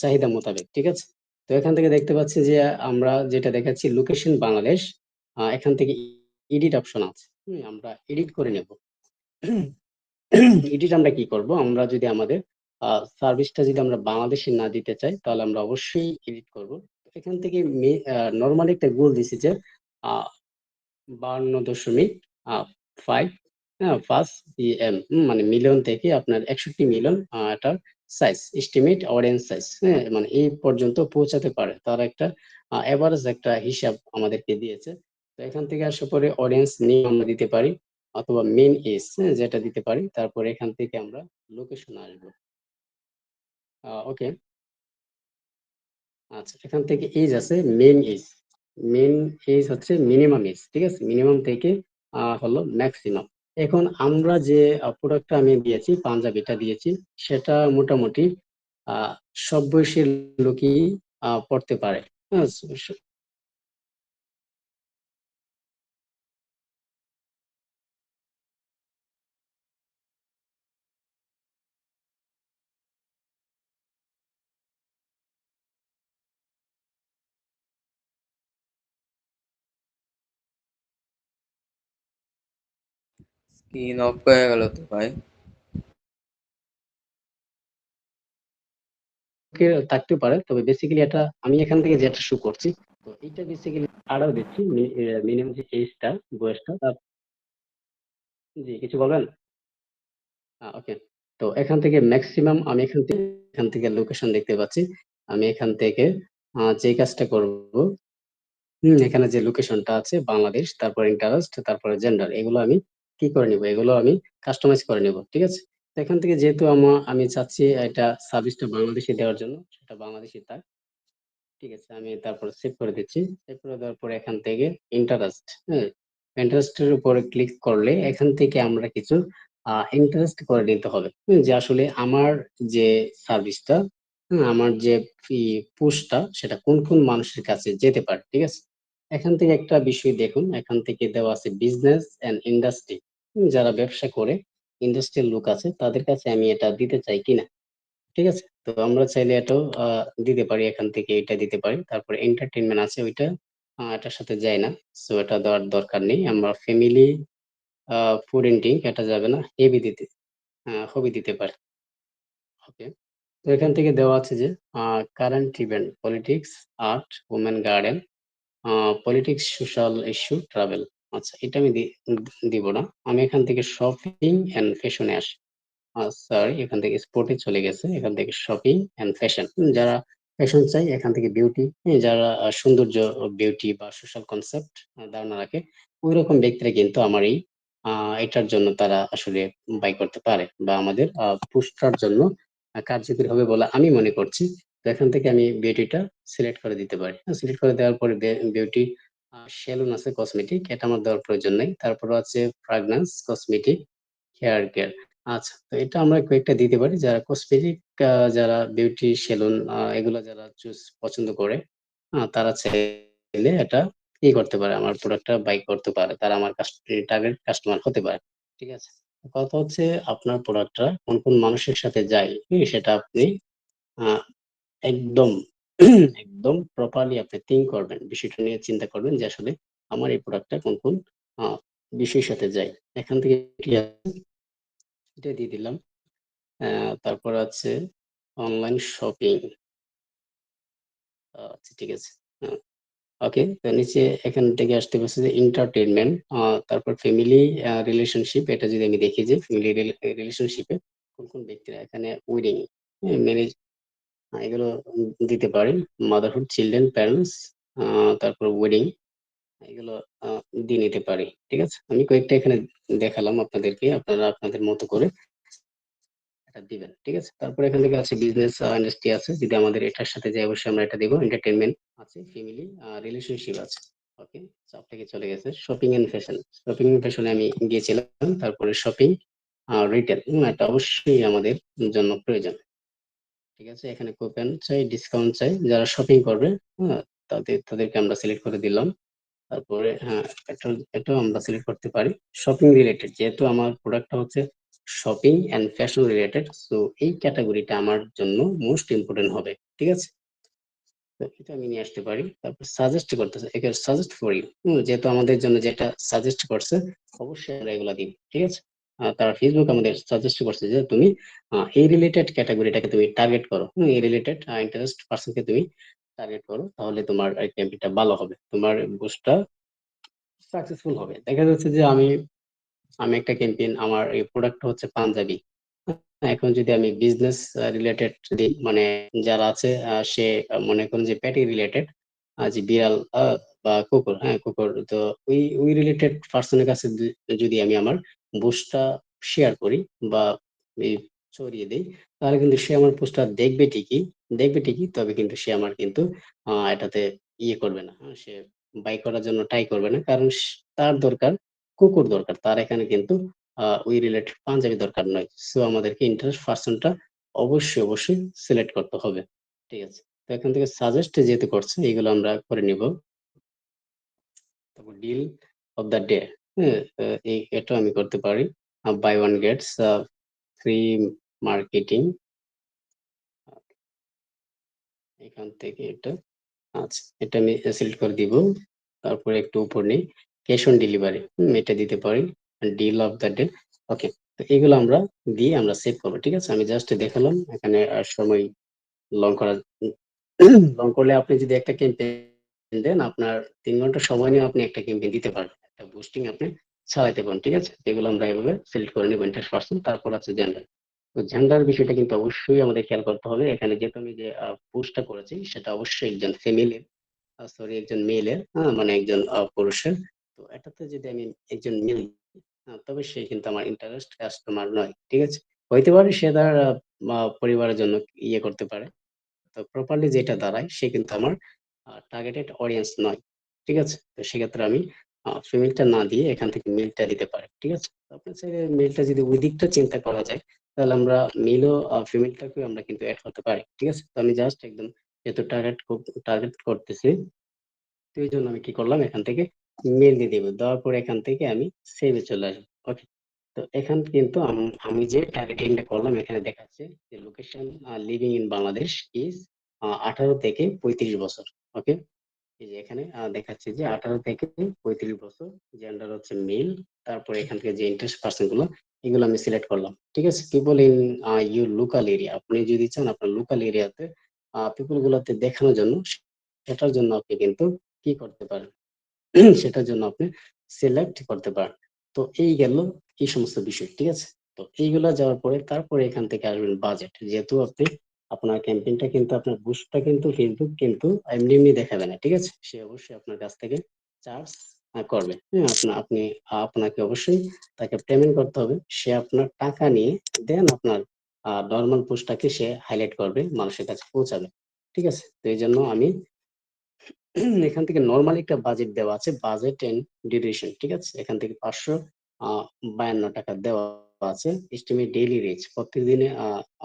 চাহিদা মোতাবেক। ঠিক আছে, তো এখান থেকে দেখতে পাচ্ছি যে আমরা যেটা দেখাচ্ছি লোকেশন বাংলাদেশ, এখান থেকে এডিট অপশন আছে। আমরা এডিট করে নেব। এডিট আমরা কি করব, আমরা যদি আমাদের সার্ভিসটা যদি আমরা বাংলাদেশে না দিতে চাই তাহলে আমরা অবশ্যই এডিট করব। এখান থেকে নর্মালি একটা গোল দিছি যে 52.5 ফার্স্ট PM, মানে মিলিয়ন থেকে আপনার 61 মিলিয়ন এটার সাইজ, এস্টিমেট অডিয়েন্স সাইজ, হ্যাঁ, মানে এই পর্যন্ত পৌঁছাতে পারে তার একটা এভারেজ একটা হিসাব আমাদেরকে দিয়েছে। তো এখান থেকে আসার পরে অডিয়েন্স নেম আমরা দিতে পারি অথবা মেন এজ, যেটা দিতে পারি। তারপরে এখান থেকে আমরা লোকেশন আসবো। ওকে, আচ্ছা, এখান থেকে এজ আছে মেন এজ। মেন এজ হচ্ছে মিনিমাম এজ। ঠিক আছে, মিনিমাম থেকে হলো ম্যাক্সিমাম। এখন আমরা যে প্রোডাক্টটা আমি দিয়েছি, পাঞ্জাবিটা দিয়েছি, সেটা মোটামুটি সব বয়সের লোকই পড়তে পারে। হ্যাঁ, স্ক্রিন অফ হয়ে গেল তো ভাই। থাকতে পারে, তবে বেসিক্যালি এটা আমি এখান থেকে যেটা শো করছি, তো এটা বেসিক্যালি আরো দিচ্ছি মিনিমাম যে এজটা, বয়সটা জি, কিছু বলবেন? ওকে, তো এখান থেকে ম্যাক্সিমাম আমি এখান থেকে লোকেশন দেখতে পাচ্ছি। আমি এখান থেকে যে কাজটা করব, এখানে যে লোকেশনটা আছে বাংলাদেশ, তারপর ইন্টারেস্ট, তারপরে জেন্ডার, এগুলো আমি কি করে নিব, এগুলো আমি কাস্টমাইজ করে নিব। ঠিক আছে, তো এখান থেকে যেহেতু আমি চাচ্ছি এটা সার্ভিসটা বাংলাদেশে দেওয়ার জন্য, সেটা বাংলাদেশি থাক। ঠিক আছে, আমি তারপর সেভ করে দিচ্ছি। সেভ করে দেওয়ার পরে এখান থেকে ইন্টারেস্ট, হ্যাঁ, ইন্টারেস্টের উপরে ক্লিক করলে এখান থেকে আমরা কিছু ইন্টারেস্ট করে নিতে হবে, যে আসলে আমার যে সার্ভিসটা, আমার যে পোস্টটা, সেটা কোন কোন মানুষের কাছে যেতে পারে। ঠিক আছে, এখান থেকে একটা বিষয় দেখুন, এখান থেকে দেওয়া আছে বিজনেস এন্ড ইন্ডাস্ট্রি। যারা ব্যবসা করে, ইন্ডাস্ট্রিয়াল লোক আছে, তাদের কাছে আমি এটা দিতে চাই কিনা। ঠিক আছে, তো আমরা চাইলে এটাও দিতে পারি, এখান থেকে এটা দিতে পারি। তারপরে এন্টারটেইনমেন্ট আছে, ওইটা এটার সাথে যায় না, সো এটা দেওয়ার দরকার নেই। আমরা ফ্যামিলি, ফুড এন্ড ড্রিঙ্ক, এটা যাবে না। হবি দিতে পারি। ওকে, তো এখান থেকে দেওয়া আছে যে current event, politics, art, women garden, politics, social issue, travel. আচ্ছা, এটা আমি দিব না। আমি এখান থেকে শপিং এন্ড ফ্যাশনে আসি। সরি, এখান থেকে স্পোর্টে চলে গেছে, এখান থেকে শপিং এন্ড ফ্যাশন। যারা ফ্যাশন চাই, এখান থেকে বিউটি, যারা সৌন্দর্য, বিউটি বা সোশ্যাল কনসেপ্ট ধারণা রাখে, ওই রকম ব্যক্তিরা কিন্তু আমার এই এটার জন্য তারা আসলে বাই করতে পারে, বা আমাদের পোস্টার জন্য কার্যকরী হবে বলে আমি মনে করছি। তো এখান থেকে আমি বিউটিটা সিলেক্ট করে দিতে পারি। সিলেক্ট করে দেওয়ার পরে বিউটি সেলুন আছে, কসমেটিক, এটা আমার দেওয়ার প্রয়োজন নেই। তারপর আছে ফ্রাগ্রেন্স, কসমেটিক, হেয়ার কেয়ার। আচ্ছা, তো এটা আমরা কয়েকটা দিতে পারি। যারা কসমেটিক, যারা বিউটি সেলুন, এগুলো যারা পছন্দ করে, তারা চাইলে এটা করতে পারে, আমার প্রোডাক্টটা বাই করতে পারে, তারা আমার টার্গেট কাস্টমার হতে পারে। ঠিক আছে, কথা হচ্ছে আপনার প্রোডাক্টটা কোন কোন মানুষের সাথে যায়, সেটা আপনি আহ, একদম একদম প্রপারলি আপনি থিঙ্ক করবেন, বিষয়টা নিয়ে চিন্তা করবেন যে আসলে আমার এই প্রোডাক্টটা কোন কোন আহ, বিষয়ের সাথে যায়। এখান থেকে এটা দিয়ে দিলাম। তারপর আছে অনলাইন শপিং। আচ্ছা, ঠিক আছে। ওকে, তো নিচে এখান থেকে আসতে পারছে যে এন্টারটেইনমেন্ট, তারপর ফ্যামিলি রিলেশনশিপ। এটা যদি আমি দেখি যে ফ্যামিলি রিলেশনশিপে কোন কোন ব্যক্তিরা এখানে উইডিং ম্যানেজ এগুলো দিতে পারি, মাদারহুড, চিলড্রেন, প্যারেন্টস, তারপর ওয়েডিং এগুলো দিয়ে নিতে পারি। ঠিক আছে, আমি কয়েকটা এখানে দেখালাম আপনাদেরকে, আপনারা আপনাদের মতো করে এটা দিবেন। ঠিক আছে, তারপর এখান থেকে আছে বিজনেস ইন্ডাস্ট্রি আছে, যদি আমাদের এটার সাথে যাই অবশ্যই আমরা এটা দিব। এন্টারটেইনমেন্ট আছে, ফ্যামিলি, রিলেশনশিপ আছে। ওকে, সব থেকে চলে গেছে shopping and fashion. Shopping and ফ্যাশনে আমি গিয়েছিলাম, তারপরে শপিং রিটেল, এটা অবশ্যই আমাদের জন্য প্রয়োজন। ঠিক আছে, এখানে কুপন চাই, ডিসকাউন্ট চাই, যারা শপিং করবে তাদেরকে আমরা সিলেক্ট করে দিলাম। তারপরে হ্যাঁ, এটাও আমরা সিলেক্ট করতে পারি। শপিং রিলেটেড, যেহেতু আমার প্রোডাক্টটা হচ্ছে shopping and fashion related, so এই ক্যাটাগরিটা আমার জন্য মোস্ট ইম্পর্টেন্ট হবে। ঠিক আছে, তো এটা আমি নিয়ে আসতে পারি। তারপর সাজেস্ট করতেছে, এখানে সাজেস্ট ফর ইউ, যেহেতু আমাদের জন্য যেটা সাজেস্ট করছে অবশ্যই আমরা এগুলা দিই। ঠিক আছে, তারা ফেসবুক আমাদের সাজেস্ট করছে যে তুমি এই রিলেটেড ক্যাটাগরিটাকে তুমি টার্গেট করো, এই রিলেটেড ইন্টারেস্ট পার্সনকে তুমি টার্গেট করো, তাহলে তোমার ক্যাম্পেইনটা ভালো হবে, তোমার বুস্টটা সাকসেসফুল হবে। দেখা যাচ্ছে যে আমি আমি একটা ক্যাম্পেইন, আমার এই প্রোডাক্ট হচ্ছে পাঞ্জাবি। এখন যদি আমি বিজনেস রিলেটেড যদি মানে যারা আছে সে মনে করুন যে প্যাটি রিলেটেড, যে বিড়াল বা কুকুর, হ্যাঁ কুকুর, তো ওই রিলেটেড পার্সনের কাছে যদি আমি আমার পোস্টটা শেয়ার করি বা এই ছড়িয়ে দিই, তাহলে কিন্তু সে আমার পোস্টটা দেখবে ঠিকই, তবে কিন্তু সে আমার কিন্তু এটাতে ইয়ে করবে না, সে বাই করার জন্য ট্রাই করবে না, কারণ তার দরকার কুকুর দরকার, তার এখানে কিন্তু ওই রিলেটেড পাঞ্জাবি দরকার নয়। সো আমাদেরকে ইন্টারেস্ট পার্সনটা অবশ্যই সিলেক্ট করতে হবে। ঠিক আছে, তো এখান থেকে সাজেস্ট যেহেতু করছে এগুলো আমরা করে নিব। তারপর ডিল অফ দ্য ডে, হ্যাঁ, এটা আমি করতে পারি। Buy one gets free marketing, এখান থেকে এটা আমি সিলেক্ট করে দিব। তারপরে একটু উপর নেই, ক্যাশ অন ডেলিভারি, এটা দিতে পারি। ডিল অফ দ্য ডে, ওকে। তো এগুলো আমরা দিয়ে আমরা সেভ করবো। ঠিক আছে, আমি জাস্ট দেখালাম এখানে সময় লং করা লং করলে আপনি যদি একটা ক্যাম্পেইন দেন, আপনার 3 ঘন্টা সময় নিয়ে আপনি একটা ক্যাম্পেইন দিতে পারবেন, একটা বুস্টিং আপনি চালাইতে পারেন। ঠিক আছে, এগুলো আমরা এভাবে সিলেক্ট করে নেব। ইন্টারেস্ট পার্সন, তারপর আছে জেন্ডার। তো জেন্ডার বিষয়টা কিন্তু অবশ্যই আমাদের খেয়াল করতে হবে। এখানে যেহেতু আমি যে পোস্টটা করেছি সেটা অবশ্যই একজন ফিমেলের, একজন মেলের, মানে একজন পুরুষের। তো এটাতে যদি আমি একজন মেল, তবে সে কিন্তু আমার ইন্টারেস্ট কাস্টমার নয়। ঠিক আছে, হইতে পারে সে তার পরিবারের জন্য ইয়ে করতে পারে, তো প্রপারলি যেটা দাঁড়ায় সে কিন্তু আমার টার্গেটেড অডিয়েন্স নয়। ঠিক আছে, তো সেক্ষেত্রে আমি ফিমেলটা না দিয়ে এখান থেকে মেলটা দিতে পারি। ঠিক আছে, তো আপনার চাইলে মেলটা যদি ওই দিকটা চিন্তা করা যায়, তাহলে আমরা মেল ও ফিমেলটাকেও আমরা কিন্তু অ্যাড করতে পারি। ঠিক আছে, তো আমি জাস্ট একদম যেহেতু টার্গেট করতেছি, তো এই জন্য আমি কি করলাম, এখান থেকে মেল দিয়ে দেবো, দেওয়ার পর এখান থেকে আমি সেভে চলে আসবো। ওকে, তো এখান কিন্তু আমি যে টার্গেটিংটা করলাম, এখানে দেখাচ্ছে যে location living in Bangladesh is 18 থেকে 35 বছর। ওকে, এই যে এখানে দেখাচ্ছে যে 18 থেকে 35 বছর, জেন্ডার হচ্ছে মেল। তারপরে এখান থেকে যে ইন্টারেস্ট পার্সন গুলো, এগুলো আমি সিলেক্ট করলাম। ঠিক আছে, people in your local area, আপনি যদি চান আপনার লোকাল এরিয়াতে পিপল গুলোতে দেখানোর জন্য, সেটার জন্য আপনি কিন্তু কি করতে পারেন, সেটার জন্য আপনি সিলেক্ট করতে পারেন। তো এই গেল এই সমস্ত বিষয়। ঠিক আছে, তো এইগুলা যাওয়ার পরে তারপরে এখান থেকে আসবেন বাজেট, যেহেতু আপনার ক্যাম্পেইনটা কিন্তু আপনার বুস্টটা কিন্তু ফেসবুক কিন্তু এমনি দেখাবে না। ঠিক আছে, সে অবশ্যই আপনার কাছ থেকে চার্জ করবে। হ্যাঁ, আপনাকে অবশ্যই তাকে পেমেন্ট করতে হবে, সে আপনার টাকা নিয়ে দেন আপনার নর্মাল পোস্টটাকে সে হাইলাইট করবে, মানুষের কাছে পৌঁছাবে। ঠিক আছে, তো এই জন্য আমি এখান থেকে নরমালি একটা বাজেট দেওয়া আছে, বাজেট এন্ড ডিউরেশন। ঠিক আছে, এখান থেকে 552 টাকা দেওয়া আছে। এস্টিমেট ডেইলি রিচ, প্রত্যেকদিনে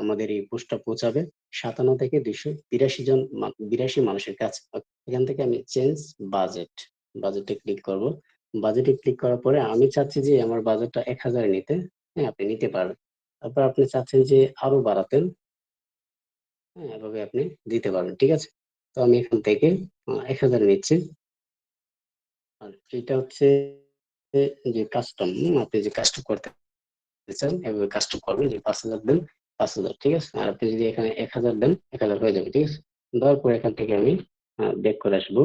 আমাদের এই পোস্টটা পৌঁছাবে 57 থেকে 282 মানুষের কাছে। এখান থেকে আমি চেঞ্জ বাজেটে ক্লিক করব। বাজেটে ক্লিক করার পরে আমি চাচ্ছি যে আমার বাজেটটা 1000 নিতে। হ্যাঁ, আপনি নিতে পারেন। তারপর আপনি চাচ্ছেন যে আরো বাড়াতেন, হ্যাঁ, এভাবে আপনি দিতে পারবেন। ঠিক আছে, তো আমি এখান থেকে 1000 নিচ্ছি। আর এটা হচ্ছে যে কাস্টম, আপনি যে কাস্টম করতে চান এভাবে কাস্টম করবেন, যে 5000 দেন 5000। ঠিক আছে, আর আপনি যদি এখানে 1000 দেন 1000 হয়ে যাবে। ঠিক আছে, দেওয়ার পর এখান থেকে আমি ব্যাক করে আসবো।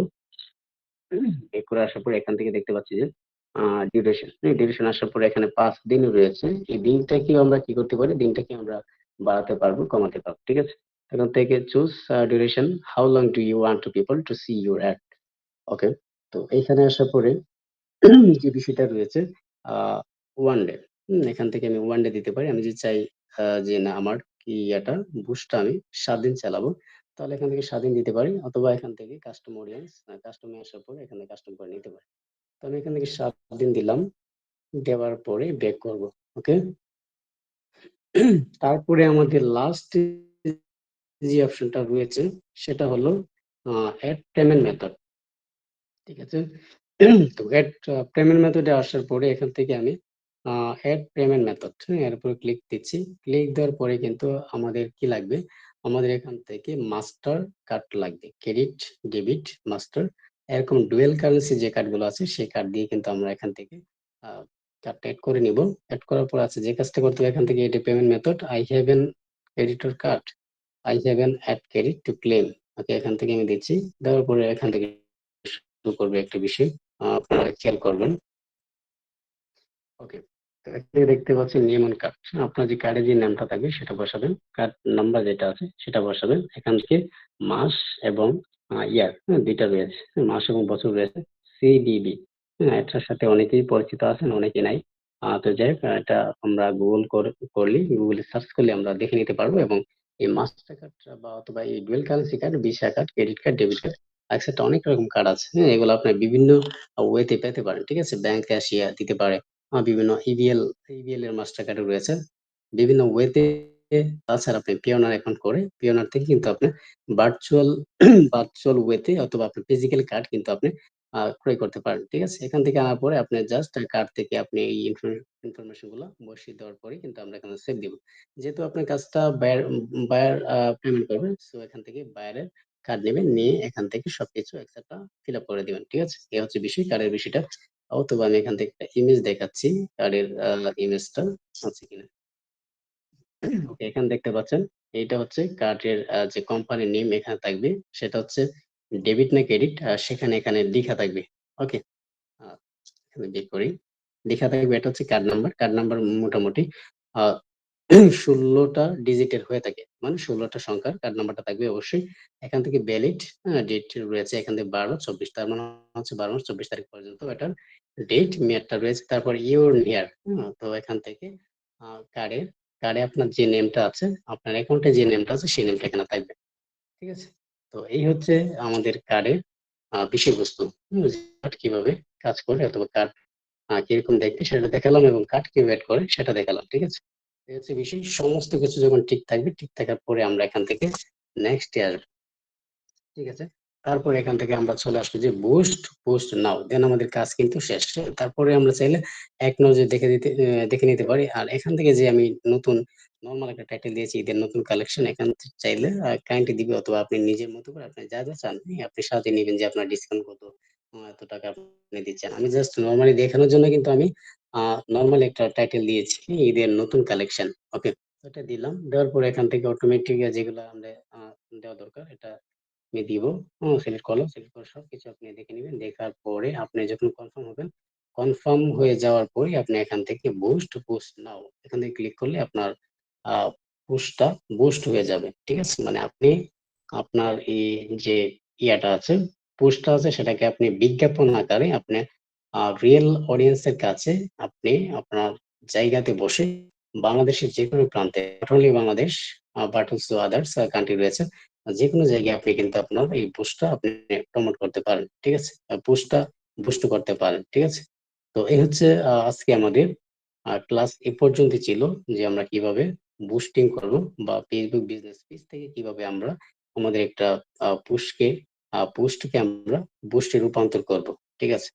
ব্যাক করে আসার পর এখান থেকে দেখতে পাচ্ছি যে ডিউরেশন। ডিউরেশন আসার পরে এখানে 5 দিন রয়েছে। এই দিনটাকেও আমরা কি করতে পারি? দিনটাকে আমরা বাড়াতে পারবো, কমাতে পারবো। ঠিক আছে? এখান থেকে choose duration, how long do you want to people to see your ad. Okay, তো এইখানে আসার পরে যে বিষয়টা রয়েছে ওয়ান ডে, এখান থেকে আমি ওয়ান ডে দিতে পারি। আমি যদি চাই যে না আমার কি এটা বুস্টটা আমি 7 দিন চালাবো, তাহলে এখান থেকে 7 দিন দিতে পারি, অথবা এখান থেকে কাস্টম অডিয়েন্স, কাস্টমে আসার পরে এখানে কাস্টম করে নিতে পারি। তো আমি এখান থেকে 7 দিন দিলাম, দেওয়ার পরে ব্যাক করব। ওকে, তারপরে আমাদের লাস্ট যে অপশনটা রয়েছে সেটা হলো অ্যাড পেমেন্ট মেথড। ঠিক আছে, তো অ্যাড পেমেন্ট মেথডে আসার পরে এখান থেকে আমি অ্যাড পেমেন্ট মেথড, এর উপরে ক্লিক দিচ্ছি। ক্লিক দেওয়ার পরে কিন্তু আমাদের কি লাগবে? আমাদের এখান থেকে মাস্টার কার্ড লাগবে, ক্রেডিট, ডেবিট, মাস্টার, এরকম ডুয়েল কারেন্সি যে কার্ডগুলো আছে সেই কার্ড দিয়ে কিন্তু আমরা এখান থেকে কার্ডটা অ্যাড করে নিব। অ্যাড করার পর আছে যে কাজটা করতে হবে, এখান থেকে add payment method, I have an creditor card, I have an ad credit to claim. Okay, এখান থেকে আমি দিচ্ছি। দেওয়ার পরে এখান থেকে শুরু করবে একটা বিষয়, আপনারা খেয়াল করবেন। ওকে, তো এখানে দেখতে পাচ্ছেন নেম অন কার্ড। আপনার যে কার্ডে যে নামটা থাকবে সেটা বসাবেন, কার্ড নাম্বার যেটা আছে সেটা বসাবেন। এখান থেকে মাস এবং ইয়ার, দুইটা রয়েছে, মাস এবং বছর রয়েছে। সিডিবি, এটার সাথে অনেকেই পরিচিত আছেন, অনেকে নাই। তো যাই হোক, এটা আমরা করলে, গুগলে সার্চ করলে আমরা দেখে নিতে পারবো। এবং এই মাস্টার কার্ড বা অথবা এই dual currency card, visa card, credit card, debit card, একসাথে অনেক রকম কার্ড আছে। এগুলো আপনার বিভিন্ন ওয়েতে পেতে পারেন। ঠিক আছে, ব্যাংক ক্যাশিয়ার দিতে পারে, বিভিন্ন ইবিএল এর মাস্টার কার্ড রয়েছে বিভিন্ন ওয়েতে। তাছাড়া আপনি পিওনার অ্যাকাউন্ট করে পিওনার থেকে কিন্তু আপনি ভার্চুয়াল ভার্চুয়াল ওয়েতে অথবা আপনি ফিজিক্যাল কার্ড কিন্তু আপনি ক্রয় করতে পারেন। ঠিক আছে, এখান থেকে আনার পরে আপনি জাস্ট কার্ড থেকে আপনি এই ইনফরমেশন গুলো বসিয়ে দেওয়ার পরে কিন্তু আমরা এখানে সেভ দিব। যেহেতু আপনার কাজটা বায়ার পেমেন্ট করবেন, সো এখান থেকে বায়ারের কার্ড নেবেন, নিয়ে এখান থেকে সবকিছু একসাথে ফিল আপ করে দিবেন। ঠিক আছে, এই হচ্ছে বিষয়, কার্ডের বিষয়টা। অথবা আমি এখান থেকে একটা ইমেজ দেখাচ্ছি, কার্ডের ইমেজটা আছে কিনা। ওকে, এখানে দেখতে পাচ্ছেন এইটা হচ্ছে কার্ডের যে কোম্পানির নেম এখানে থাকবে, সেটা হচ্ছে ডেবিট না ক্রেডিট, সেখানে এখানে লেখা থাকবে। ওকে, এখানে বের করি, লেখা থাকবে এটা হচ্ছে কার্ড নাম্বার। কার্ড নাম্বার মোটামুটি 16টা ডিজিটের হয়ে থাকে, মানে 16টা সংখ্যার কার্ড নাম্বারটা থাকবে অবশ্যই। এখান থেকে ভ্যালিড ডেট রয়েছে, এখান থেকে 12/24, তার মানে হচ্ছে 12 মাস 24 তারিখ পর্যন্ত এটার ডেট মেয়াদটা রয়েছে। তারপর ইউর নিয়ার, তো এখান থেকে কার্ডের কার্ডে আপনার যে নেমটা আছে, আপনার অ্যাকাউন্টে যে নেমটা আছে সেই নেমটা এখানে থাকবে। ঠিক আছে, তো এই হচ্ছে আমাদের কার্ডের বিষয়বস্তু। কার্ড কিভাবে কাজ করে অথবা কার্ড কিরকম দেখতে সেটা দেখালাম, এবং কার্ড কিভাবে অ্যাড করে সেটা দেখালাম। ঠিক আছে, এই হচ্ছে বিষয়। সমস্ত কিছু যখন ঠিক থাকবে, ঠিক থাকার পরে আমরা এখান থেকে নেক্সট আসবো। ঠিক আছে, তারপরে এখান থেকে আমরা চলে আসবো যে পোস্ট নাও, দেন আমাদের কাজ কিন্তু শেষ। তারপরে আমরা চাইলে এক নজরে দেখে নিতে পারি। আর এখান থেকে যে আমি নতুন নর্মাল একটা টাইটেল দিয়েছি, ঈদের নতুন কালেকশন, এখান থেকে চাইলে ক্লায়েন্টে দিবে, অথবা আপনি নিজের মতো করে আপনি যা যা চান আপনি সাজিয়ে নেবেন, যে আপনার ডিসকাউন্ট কত, এত টাকা আপনি দিচ্ছেন। আমি জাস্ট নর্মালি দেখানোর জন্য কিন্তু আমি নর্মাল একটা টাইটেল দিয়েছি, ঈদের নতুন কালেকশন। ওকে, এটা দিলাম। দেওয়ার পরে এখান থেকে অটোমেটিক যেগুলো আমরা দেওয়া দরকার এটা আমি দিব। সিলেক্ট করলাম, সিলেক্ট করে সবকিছু আপনি দেখে নেবেন। দেখার পরে আপনি যখন কনফার্ম হবেন, কনফার্ম হয়ে যাওয়ার পরে আপনি এখান থেকে পোস্ট নাও এখান থেকে ক্লিক করলে আপনার পোস্টটা বুস্ট হয়ে যাবে। ঠিক আছে, মানে আপনি আপনার এই যে ইয়াটা আছে, পোস্টটা আছে, সেটাকে আপনি বিজ্ঞাপন আকারে আপনি রিয়েল অডিয়েন্সের কাছে আপনি আপনার জায়গাতে বসে বাংলাদেশের যে কোনো প্রান্তে, not only Bangladesh but also others country রয়েছে, যে কোনো জায়গায় আপনি কিন্তু আপনার এই পোস্টটা আপনি প্রমোট করতে পারেন। ঠিক আছে, পোস্টটা বুস্ট করতে পারেন। ঠিক আছে, তো এই হচ্ছে আজকে আমাদের ক্লাস এ পর্যন্ত ছিল, যে আমরা কিভাবে বুস্টিং করব, বা ফেসবুক বিজনেস পেজ থেকে কিভাবে আমরা আমাদের একটা পোস্টকে আমরা বুস্টে রূপান্তর করব। ঠিক আছে।